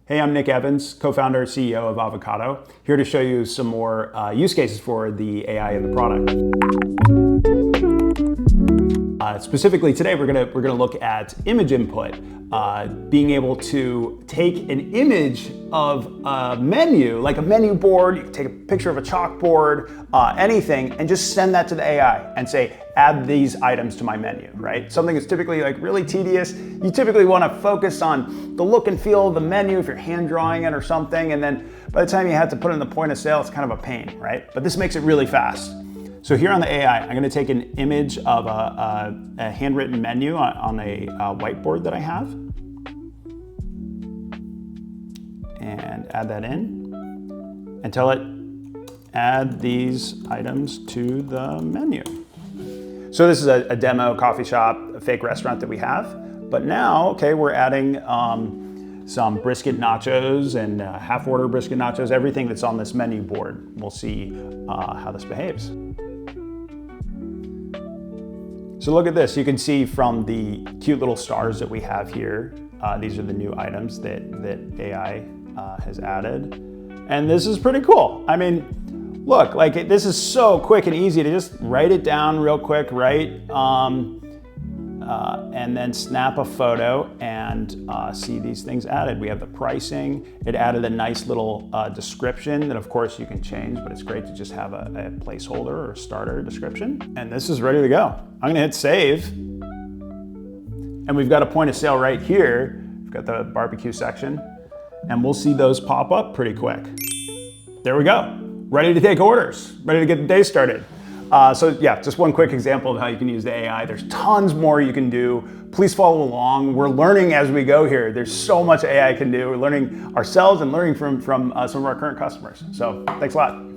Hey, I'm Nick Evans, co-founder and CEO of Avocado, here to show you some more use cases for the AI in the product. Specifically today, we're gonna look at image input, being able to take an image of a menu, like a menu board. You can take a picture of a chalkboard, anything, and just send that to the AI and say, add these items to my menu, right? Something that's typically like really tedious. You typically want to focus on the look and feel of the menu if you're hand drawing it or something, and then by the time you have to put it in the point of sale, it's kind of a pain, right? But this makes it really fast. So here on the AI, I'm going to take an image of a handwritten menu on a whiteboard that I have and add that in and tell it, add these items to the menu. So this is a demo coffee shop, a fake restaurant that we have. But now, okay, we're adding some brisket nachos and half-order brisket nachos, everything that's on this menu board. We'll see how this behaves. So look at this. You can see from the cute little stars that we have here, these are the new items that AI has added. And this is pretty cool. I mean, look, like this is so quick and easy to just write it down real quick, right? And then snap a photo and see these things added. We have the pricing. It added a nice little description that of course you can change, but it's great to just have a placeholder or a starter description. And this is ready to go. I'm gonna hit save. And we've got a point of sale right here. We've got the barbecue section and we'll see those pop up pretty quick. There we go. Ready to take orders, ready to get the day started. So yeah, just one quick example of how you can use the AI. There's tons more you can do. Please follow along. We're learning as we go here. There's so much AI can do. We're learning ourselves and learning from some of our current customers. So thanks a lot.